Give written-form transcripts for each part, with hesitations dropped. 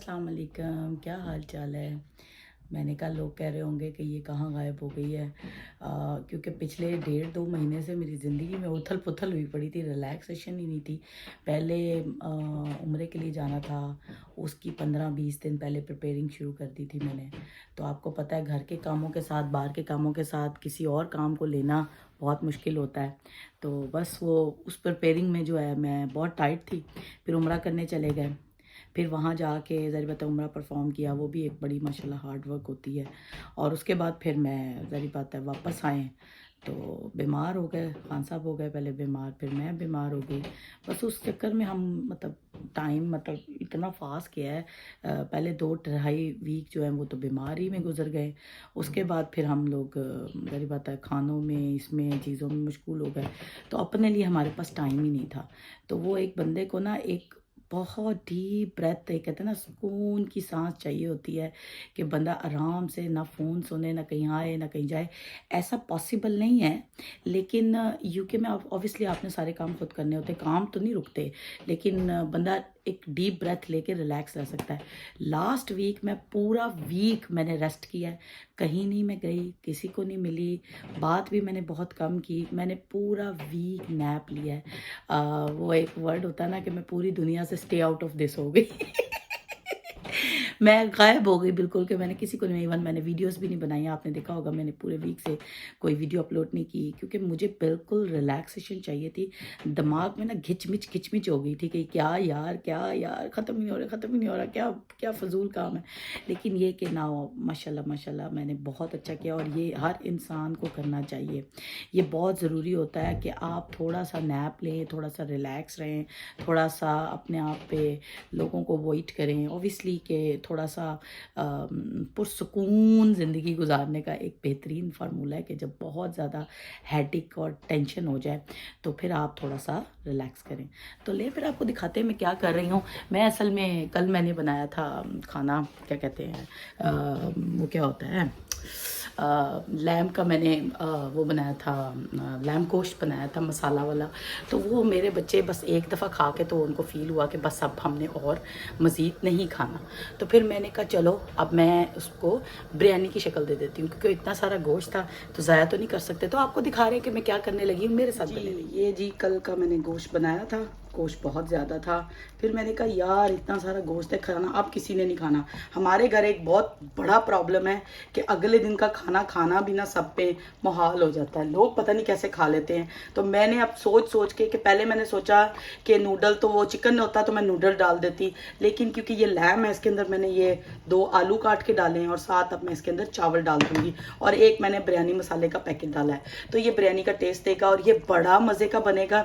अस्सलाम वालेकुम, क्या हाल चाल है। मैंने कहा लोग कह रहे होंगे कि ये कहाँ गायब हो गई है। क्योंकि पिछले 1.5-2 महीने से मेरी ज़िंदगी में उथल पुथल हुई पड़ी थी, रिलैक्सेशन ही नहीं थी। पहले उम्रे के लिए जाना था, उसकी 15-20 दिन पहले प्रिपेयरिंग शुरू कर दी थी मैंने। तो आपको पता है घर के कामों के साथ, बाहर के कामों के साथ किसी और काम को लेना बहुत मुश्किल होता है। तो बस वो उस प्रिपेयरिंग में जो है मैं बहुत टाइट थी। फिर उम्रा करने चले गए, फिर वहाँ जाके ज़ाहिर बात है उम्रा परफॉर्म किया, वो भी एक बड़ी माशाल्लाह हार्ड वर्क होती है। और उसके बाद फिर मैं ज़ाहिर बात है वापस आए तो बीमार हो गए, खान साहब हो गए पहले बीमार, फिर मैं बीमार हो गई। बस उस चक्कर में हम मतलब टाइम मतलब इतना फास्ट गया है। पहले 2-2.5 वीक जो है वो तो बीमारी में गुजर गए। उसके बाद फिर हम लोग ज़ाहिर बात है खानों में इसमें चीज़ों में मशगूल हो गए, तो अपने लिए हमारे पास टाइम ही नहीं था। तो वो एक बंदे को ना एक बहुत डीप ब्रेथ, एक कहते हैं ना सुकून की सांस चाहिए होती है कि बंदा आराम से ना फ़ोन सुने, ना कहीं आए ना कहीं जाए। ऐसा पॉसिबल नहीं है, लेकिन यूके में ऑब्वियसली आपने सारे काम खुद करने होते, काम तो नहीं रुकते, लेकिन बंदा एक डीप ब्रेथ लेके रिलैक्स रह सकता है। लास्ट वीक मैं पूरा वीक मैंने रेस्ट किया है, कहीं नहीं मैं गई, किसी को नहीं मिली, बात भी मैंने बहुत कम की, मैंने पूरा वीक नैप लिया है। वो एक वर्ड होता है ना कि मैं पूरी दुनिया से स्टे आउट ऑफ दिस हो गई। मैं गायब हो गई बिल्कुल, कि मैंने किसी को नहीं, इवन मैंने वीडियोस भी नहीं बनाई। आपने देखा होगा मैंने पूरे वीक से कोई वीडियो अपलोड नहीं की, क्योंकि मुझे बिल्कुल रिलैक्सेशन चाहिए थी। दिमाग में ना घिचमिच हो गई थी कि क्या यार ख़त्म ही नहीं हो रहा, ख़त्म ही नहीं हो रहा, क्या क्या फ़जूल काम है। लेकिन ये कि ना माशाल्लाह माशाल्लाह मैंने बहुत अच्छा किया, और ये हर इंसान को करना चाहिए। ये बहुत ज़रूरी होता है कि आप थोड़ा सा नैप लें, थोड़ा सा रिलैक्स रहें, थोड़ा सा अपने आप पे लोगों को अवॉइड करें। ऑब्वियसली कि थोड़ा सा पुरसुकून ज़िंदगी गुजारने का एक बेहतरीन फार्मूला है कि जब बहुत ज़्यादा हेडेक और टेंशन हो जाए तो फिर आप थोड़ा सा रिलैक्स करें। तो ले फिर आपको दिखाते हैं मैं क्या कर रही हूँ। मैं असल में कल मैंने बनाया था खाना, क्या कहते हैं वो क्या होता है, लैम का मैंने वो बनाया था, लैम गोश्त बनाया था मसाला वाला। तो वो मेरे बच्चे बस एक दफ़ा खा के तो उनको फ़ील हुआ कि बस अब हमने और मज़ीद नहीं खाना। तो फिर मैंने कहा चलो अब मैं उसको बिरयानी की शक्ल दे देती हूँ, क्योंकि इतना सारा गोश्त था तो ज़ाया तो नहीं कर सकते। तो आपको दिखा रहे हैं कि मैं क्या करने लगी हूँ, मेरे साथ बने रहिए। ये जी कल का मैंने गोश्त बनाया था, गोश्त बहुत ज़्यादा था। फिर मैंने कहा यार इतना सारा गोश्त है, खाना अब किसी ने नहीं खाना। हमारे घर एक बहुत बड़ा प्रॉब्लम है कि अगले दिन का खाना खाना भी ना सब पे मुहाल हो जाता है, लोग पता नहीं कैसे खा लेते हैं। तो मैंने अब सोच के कि पहले मैंने सोचा कि नूडल, तो वो चिकन होता तो मैं नूडल डाल देती, लेकिन क्योंकि ये लैम है इसके अंदर मैंने ये 2 आलू काट के डाले हैं, और साथ अब मैं इसके अंदर चावल डाल दूंगी, और एक मैंने बिरयानी मसाले का पैकेट डाला है। तो ये बिरयानी का टेस्ट देगा और ये बड़ा मज़े का बनेगा।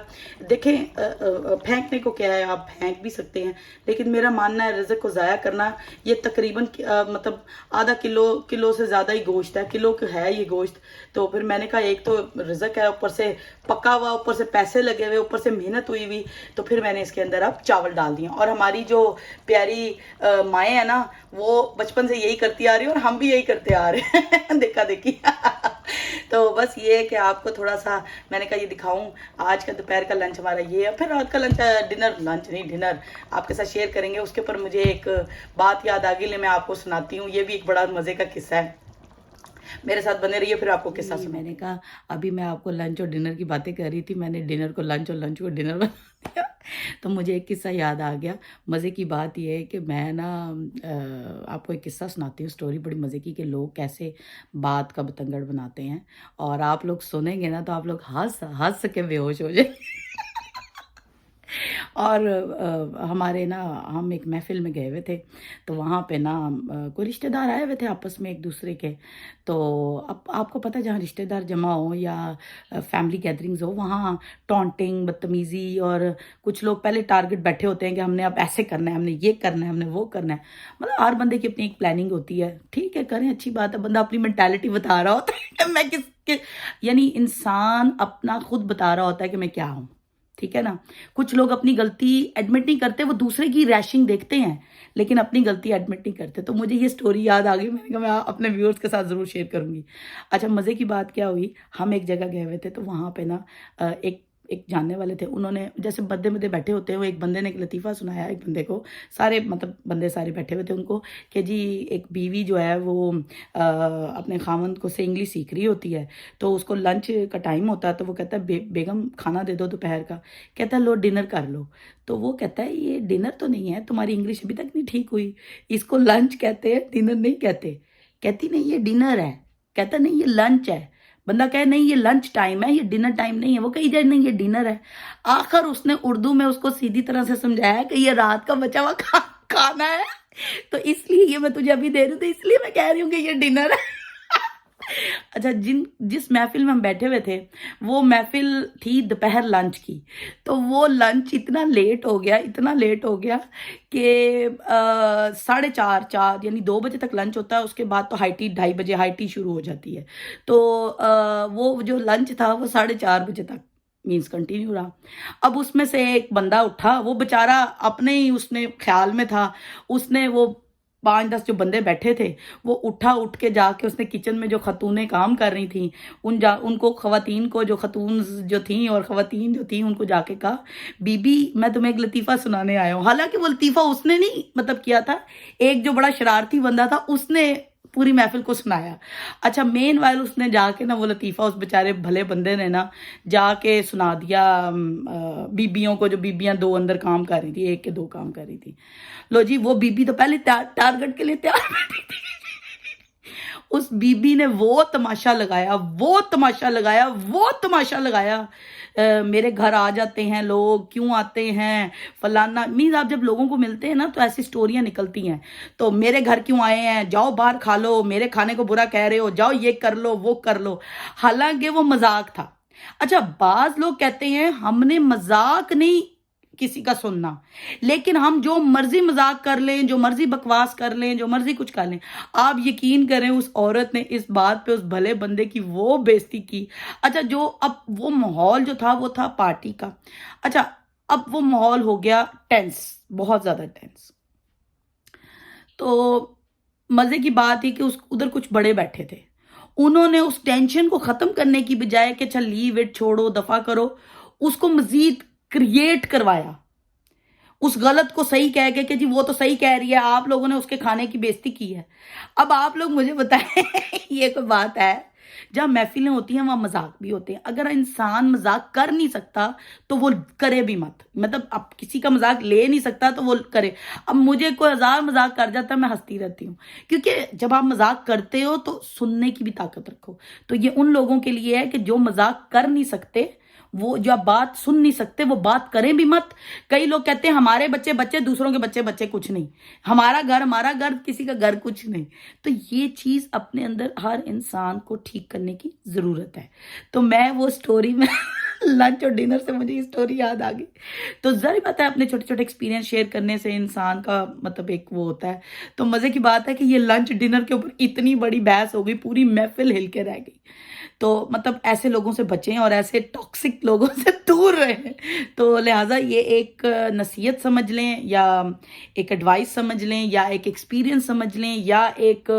देखें फेंकने को क्या है, आप फेंक भी सकते हैं, लेकिन मेरा मानना है रिज़्क को ज़ाया करना, ये तकरीबन मतलब आधा किलो से ज़्यादा ही गोश्त है, किलो है ये गोश्त। तो फिर मैंने कहा एक तो रिज़्क है, ऊपर से पका हुआ, ऊपर से पैसे लगे हुए, ऊपर से मेहनत हुई हुई, तो फिर मैंने इसके अंदर अब चावल डाल दिए। और हमारी जो प्यारी माएँ हैं ना, वो बचपन से यही करती आ रही है और हम भी यही करते आ रहे हैं देखा देखी। तो बस ये है कि आपको थोड़ा सा मैंने कहा ये दिखाऊं। आज का दोपहर का लंच हमारा ये है, फिर रात का लंच, डिनर आपके साथ शेयर करेंगे। उसके ऊपर मुझे एक बात याद आ गई, ले मैं आपको सुनाती हूँ, ये भी एक बड़ा मज़े का किस्सा है। मेरे साथ बने रहिए, फिर आपको किस्सा सुनाती हूँ। मैंने कहा अभी मैं आपको लंच और डिनर की बातें कर रही थी, मैंने डिनर को लंच और लंच को डिनर बना दिया। तो मुझे एक किस्सा याद आ गया। मज़े की बात यह है कि मैं ना आपको एक किस्सा सुनाती हूँ, स्टोरी बड़ी मज़े की, कि लोग कैसे बात का बतंगड़ बनाते हैं, और आप लोग सुनेंगे ना तो आप लोग हंस हंस के बेहोश हो जाएंगे। और हमारे ना हम एक महफ़िल में गए हुए थे, तो वहाँ पे ना कोई रिश्तेदार आए हुए थे आपस में एक दूसरे के। तो अब आपको पता है जहाँ रिश्तेदार जमा हो या फैमिली गैदरिंग्स हो, वहाँ टॉन्टिंग, बदतमीज़ी, और कुछ लोग पहले टारगेट बैठे होते हैं कि हमने अब ऐसे करना है, हमने ये करना है, हमने वो करना है। मतलब हर बंदे की अपनी एक प्लानिंग होती है, ठीक है करें, अच्छी बात है, बंदा अपनी मेंटालिटी बता रहा होता है कि मैं यानी इंसान अपना खुद बता रहा होता है कि मैं क्या हूँ, ठीक है ना। कुछ लोग अपनी गलती एडमिट नहीं करते, वो दूसरे की रैशिंग देखते हैं, लेकिन अपनी गलती एडमिट नहीं करते। तो मुझे ये स्टोरी याद आ गई, मैंने कहा मैं अपने व्यूअर्स के साथ ज़रूर शेयर करूंगी। अच्छा, मज़े की बात क्या हुई, हम एक जगह गए हुए थे, तो वहाँ पे ना एक एक जानने वाले थे, उन्होंने जैसे बंदे बंदे बैठे होते हैं, वो एक बंदे ने एक लतीफ़ा सुनाया एक बंदे को, सारे मतलब बंदे सारे बैठे हुए थे उनको, कि जी एक बीवी जो है वो अपने खामंद को से इंग्लिश सीख रही होती है, तो उसको लंच का टाइम होता है, तो वो कहता है बेगम खाना दे दो दोपहर का, कहता है लो डिनर कर लो। तो वो कहता है ये डिनर तो नहीं है, तुम्हारी इंग्लिश अभी तक नहीं ठीक हुई, इसको लंच कहते हैं, डिनर नहीं कहते। कहती नहीं ये डिनर है, कहता नहीं ये लंच है। बंदा कहे नहीं ये लंच टाइम है, ये डिनर टाइम नहीं है, वो कही जाए नहीं ये डिनर है। आखिर उसने उर्दू में उसको सीधी तरह से समझाया कि ये रात का बचा हुआ खाना है, तो इसलिए ये मैं तुझे अभी दे रही हूँ, तो इसलिए मैं कह रही हूँ कि ये डिनर है। अच्छा, जिस महफिल में हम बैठे हुए थे, वो महफिल थी दोपहर लंच की, तो वो लंच इतना लेट हो गया, इतना लेट हो गया कि 4:30 यानी 2 बजे तक लंच होता है, उसके बाद तो हाई टी 2:30 बजे हाई टी शुरू हो जाती है। तो वो जो लंच था वो 4:30 बजे तक मीन्स कंटिन्यू रहा। अब उसमें से एक बंदा उठा, वो बेचारा अपने ही उसने ख्याल में था, उसने वो 5-10 जो बंदे बैठे थे, वो उठ के जाके उसने किचन में जो खतूनें काम कर रही थी उनको खवातीन को, जो खतून जो थी और खवातीन जो थी, उनको जाके कहा बीबी मैं तुम्हें एक लतीफ़ा सुनाने आया हूँ। हालांकि वो लतीफ़ा उसने नहीं मतलब किया था, एक जो बड़ा शरारती बंदा था उसने पूरी महफिल को सुनाया। अच्छा, मेन वाइल उसने जाके ना वो लतीफ़ा उस बेचारे भले बंदे ने ना जाके सुना दिया बीबियों को, जो बीबियां 2 अंदर काम कर रही थी, 1 के 2 काम कर रही थी। लो जी, वो बीबी तो पहले टारगेट के लिए तैयार बैठी थी। उस बीबी ने वो तमाशा लगाया, वो तमाशा लगाया, वो तमाशा लगाया। मेरे घर आ जाते हैं लोग, क्यों आते हैं, फलाना मीन्स आप जब लोगों को मिलते हैं ना तो ऐसी स्टोरियां निकलती हैं। तो मेरे घर क्यों आए हैं, जाओ बाहर खा लो, मेरे खाने को बुरा कह रहे हो, जाओ ये कर लो वो कर लो। हालांकि वो मजाक था। अच्छा, बाज लोग कहते हैं हमने मजाक नहीं किसी का सुनना, लेकिन हम जो मर्जी मजाक कर लें, जो मर्जी बकवास कर लें, जो मर्जी कुछ कर लें। आप यकीन करें उस औरत ने इस बात पे उस भले बंदे की वो बेइज्जती की। अच्छा, जो अब वो माहौल जो था वो था पार्टी का। अच्छा, अब वो माहौल हो गया टेंस, बहुत ज्यादा टेंस। तो मजे की बात है कि उस उधर कुछ बड़े बैठे थे, उन्होंने उस टेंशन को खत्म करने की बजाय कि चल लीव इट, छोड़ो दफा करो, उसको मजीद क्रिएट करवाया। उस गलत को सही कह के कि जी वो तो सही कह रही है, आप लोगों ने उसके खाने की बेइज्जती की है। अब आप लोग मुझे बताएं ये कोई बात है? जहां महफिलें होती हैं वहां मजाक भी होते हैं। अगर इंसान मजाक कर नहीं सकता तो वो करे भी मत, मतलब अब किसी का मजाक ले नहीं सकता तो वो करे। अब मुझे कोई 1000 मजाक कर जाता है, मैं हंसती रहती हूँ, क्योंकि जब आप मजाक करते हो तो सुनने की भी ताकत रखो। तो ये उन लोगों के लिए है कि जो मजाक कर नहीं सकते, वो जो बात सुन नहीं सकते, वो बात करें भी मत। कई लोग कहते हैं हमारे बच्चे बच्चे, दूसरों के बच्चे बच्चे कुछ नहीं, हमारा घर किसी का घर कुछ नहीं। तो ये चीज अपने अंदर हर इंसान को ठीक करने की जरूरत है। तो मैं वो स्टोरी में लंच और डिनर से मुझे ये स्टोरी याद आ गई। तो जरूर पता है अपने छोटे छोटे एक्सपीरियंस शेयर करने से इंसान का मतलब एक वो होता है। तो मजे की बात है कि ये लंच डिनर के ऊपर इतनी बड़ी बहस हो गई, पूरी महफिल हिल के रह गई। तो मतलब ऐसे लोगों से बचें और ऐसे टॉक्सिक लोगों से दूर रहें। तो लिहाजा ये एक नसीहत समझ लें, या एक एडवाइस समझ लें, या एक एक्सपीरियंस समझ लें, या एक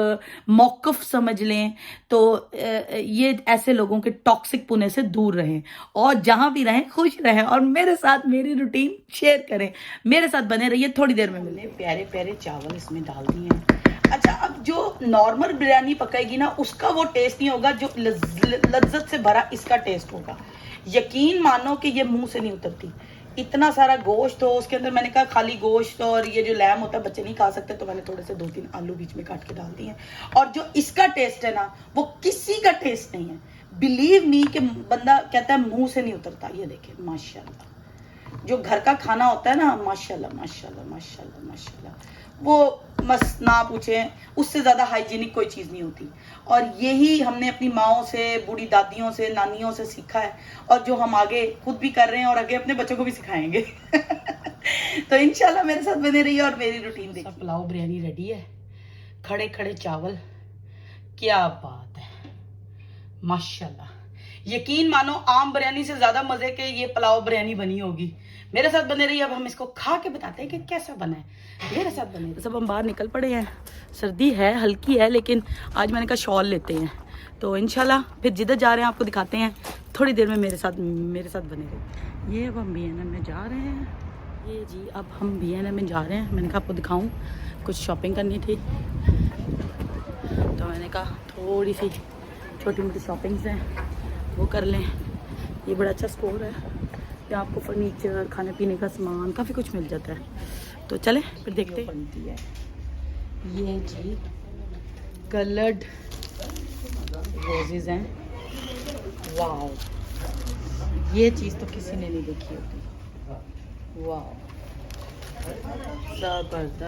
मौक़िफ़ समझ लें। तो ये ऐसे लोगों के टॉक्सिक पुने से दूर रहें, और जहां भी रहें खुश रहें, और मेरे साथ मेरी रूटीन शेयर करें, मेरे साथ बने रहिए। थोड़ी देर में मिले प्यारे प्यारे चावल इसमें डाल दिए हैं। अच्छा, अब जो नॉर्मल बिरयानी पकाएगी ना उसका वो टेस्ट नहीं होगा जो लज्जत से भरा इसका टेस्ट होगा। यकीन मानो कि ये मुंह से नहीं उतरती। इतना सारा गोश्त हो, उसके अंदर मैंने कहा खाली गोश्त और ये जो लैम होता है बच्चे नहीं खा सकते, तो मैंने थोड़े से 2-3 आलू बीच में काट के डाल दिए हैं। और जो इसका टेस्ट है ना वो किसी का टेस्ट नहीं है। बिलीव मी कि बंदा कहता है मुंह से नहीं उतरता। ये देखे माशाल्लाह, जो घर का खाना होता है ना, माशाल्लाह माशाल्लाह माशाल्लाह माशाल्लाह, वो मस्त ना पूछे, उससे ज्यादा हाइजीनिक कोई चीज नहीं होती। और यही हमने अपनी माओ से, बूढ़ी दादियों से, नानियों से सीखा है, और जो हम आगे खुद भी कर रहे हैं और आगे अपने बच्चों को भी सिखाएंगे। तो इंशाल्लाह मेरे साथ बने रहिए और मेरी रूटीन देखिए। पुलाव बिरयानी रेडी है, खड़े खड़े चावल, क्या बात है माशाल्लाह। यकीन मानो आम बिरयानी से ज्यादा मजे के ये पुलाव बिरयानी बनी होगी। मेरे साथ बने रहिए। अब हम इसको खा के बताते हैं कि कैसा बना है। मेरे साथ बने। तो सब हम बाहर निकल पड़े हैं, सर्दी है हल्की है, लेकिन आज मैंने कहा शॉल लेते हैं। तो इंशाल्लाह फिर जिधर जा रहे हैं आपको दिखाते हैं। थोड़ी देर में मेरे साथ बने रहो। ये अब हम B&M में जा रहे हैं। ये जी अब हम B&M में जा रहे हैं। मैंने कहा आपको दिखाऊं, कुछ शॉपिंग करनी थी तो मैंने कहा थोड़ी सी छोटी मोटी शॉपिंग्स हैं वो कर लें। ये बड़ा अच्छा स्टोर है, यहाँ आपको फर्नीचर, खाने पीने का सामान, काफ़ी कुछ मिल जाता है। तो चले फिर देखते बनती है। ये जी कलर्ड रोजेज़ हैं। वाओ, ये चीज़ तो किसी ने नहीं देखी होती। वाओ, ज़बरदस्त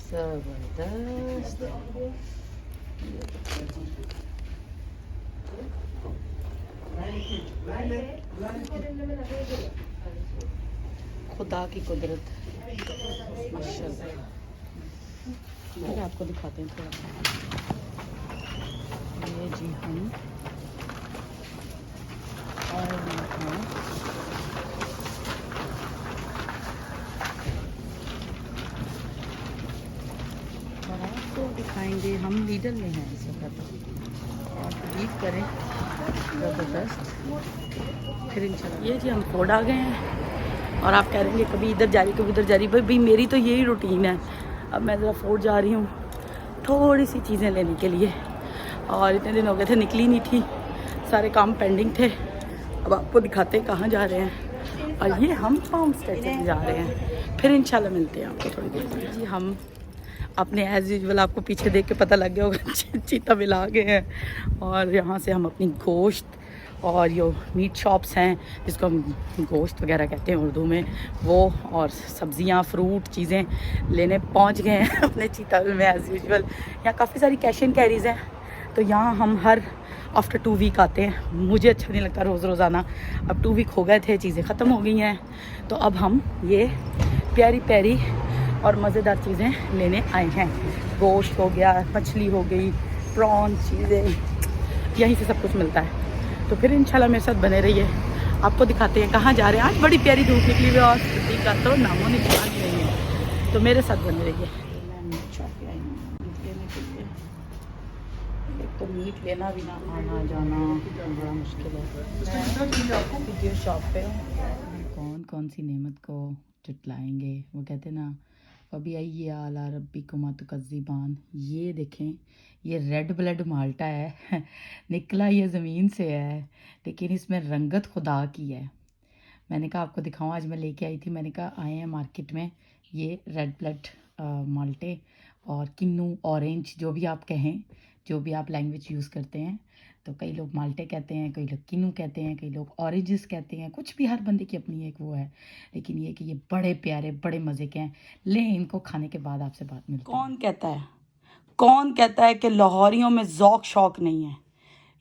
ज़बरदस्त। खुदा की कुदरत माशाल्लाह। फिर आपको दिखाते हैं थोड़ा। ये जी हम और आपको दिखाएंगे हम लीडर में हैं इस वक्त। और बिलीव करें ज़बरदस्त। फिर इंशाल्लाह ये जी हम फोर्ड आ गए हैं और आप कह रहे हैं कभी इधर जा रही कभी उधर जा रही। भाई मेरी तो यही रूटीन है। अब मैं ज़रा फोर्ड जा रही हूँ थोड़ी सी चीज़ें लेने के लिए, और इतने दिन हो गए थे निकली नहीं थी, सारे काम पेंडिंग थे। अब आपको दिखाते हैं कहाँ जा रहे हैं। और ये हम पाउंड स्टेशन जा रहे हैं। फिर इंशाल्लाह मिलते हैं आपको थोड़ी देर में। जी हम अपने एज़ यूजुअल आपको पीछे देख के पता लग गया होगा चीता मिला गए हैं। और यहाँ से हम अपनी गोश्त और यो मीट शॉप्स हैं जिसको हम गोश्त वगैरह कहते हैं उर्दू में, वो और सब्ज़ियाँ, फ्रूट, चीज़ें लेने पहुँच गए हैं अपने चीताल में एज़ यूजुअल। यहाँ काफ़ी सारी कैश एंड कैरीज़ हैं, तो यहाँ हम हर आफ्टर 2 वीक आते हैं। मुझे अच्छा नहीं लगता रोज़ रोज़ आना। अब 2 वीक हो गए थे, चीज़ें ख़त्म हो गई हैं, तो अब हम ये प्यारी प्यारी और मज़ेदार चीज़ें लेने आए हैं। गोश्त हो गया, मछली हो गई, प्रॉन, चीज़ें, यहीं से सब कुछ मिलता है। तो फिर इंशाल्लाह मेरे साथ बने रहिए, आपको दिखाते हैं कहाँ जा रहे हैं। आज बड़ी प्यारी धूप निकली हुई है और छुट्टी का तो नामो निशान ही नहीं है, तो मेरे साथ बने रहिए। एक तो मीट लेना भी ना आना जाना बड़ा मुश्किल है। वीडियो शॉप पे कौन कौन सी नेमत को जुटलाएंगे, वो कहते ना अभी आइए आला रब्बी कुमा तुकज़्ज़िबान। ये देखें, ये रेड ब्लड माल्टा है निकला ये ज़मीन से है, लेकिन इसमें रंगत खुदा की है। मैंने कहा आपको दिखाऊं, आज मैं लेके आई थी। मैंने कहा आए हैं मार्केट में ये रेड ब्लड माल्टे और किन्नू, ऑरेंज, जो भी आप कहें, जो भी आप लैंग्वेज यूज़ करते हैं। तो कई लोग माल्टे कहते हैं, कई लोग किन्नू कहते हैं, कई लोग ऑरेंजेस कहते हैं, कुछ भी, हर बंदे की अपनी एक वो है। लेकिन ये कि ये बड़े प्यारे, बड़े मज़े के हैं। लें इनको खाने के बाद आपसे बात मिलती है। कौन कहता है कि लाहौरियों में ज़ौक शौक नहीं है।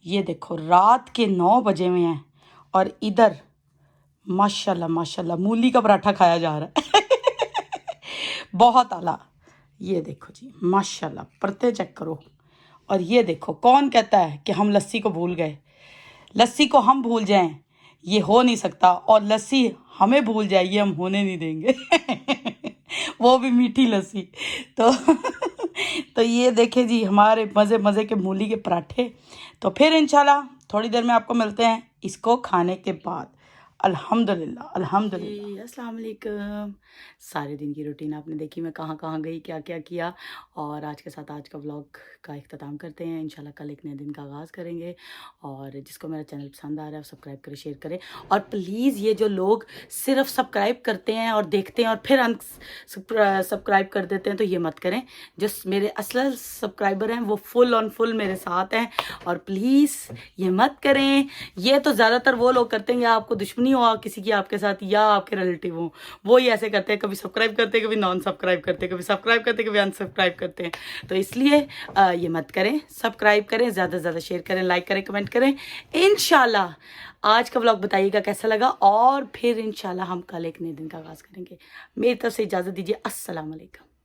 ये देखो रात के 9 बजे में हैं और इधर माशाल्लाह माशाल्लाह मूली का पराठा खाया जा रहा है बहुत आला। ये देखो जी माशाल्लाह, परते चेक करो। और ये देखो, कौन कहता है कि हम लस्सी को भूल गए। लस्सी को हम भूल जाएं ये हो नहीं सकता, और लस्सी हमें भूल जाए ये हम होने नहीं देंगे वो भी मीठी लस्सी। तो तो ये देखें जी हमारे मज़े मज़े के मूली के पराठे। तो फिर इंशाल्लाह थोड़ी देर में आपको मिलते हैं इसको खाने के बाद। अल्हम्दुलिल्लाह अल्हम्दुलिल्लाह। अस्सलाम वालेकुम। सारे दिन की रूटीन आपने देखी, मैं कहाँ कहाँ गई, क्या क्या किया। और आज के साथ आज का व्लॉग का इख्तिताम करते हैं। इंशाल्लाह कल एक नए दिन का आगाज़ करेंगे। और जिसको मेरा चैनल पसंद आ रहा है सब्सक्राइब करें, शेयर करें। और प्लीज़ ये जो लोग सिर्फ सब्सक्राइब करते हैं और देखते हैं और फिर सब्सक्राइब कर देते हैं, तो ये मत करें। जो मेरे असल सब्सक्राइबर हैं वो फुल ऑन फुल मेरे साथ हैं, और प्लीज़ ये मत करें। ये तो ज़्यादातर वो लोग करते हैं, या आपको दुश्मनी हो किसी की आपके साथ, या आपके रिलेटिव हो, वो ही ऐसे करते हैं, कभी सब्सक्राइब करते हैं, कभी नॉन सब्सक्राइब करते हैं, कभी सब्सक्राइब करते हैं, कभी अनसब्सक्राइब करते हैं। तो इसलिए ये मत करें, सब्सक्राइब करें, ज़्यादा से ज़्यादा शेयर करें, लाइक करें, कमेंट करें। इंशाल्लाह आज का व्लॉग बताइएगा कैसा लगा, और फिर इंशाल्लाह हम कल एक नए दिन का आगाज़ करेंगे। मेरी तरफ से इजाज़त दीजिए। अस्सलाम वालेकुम।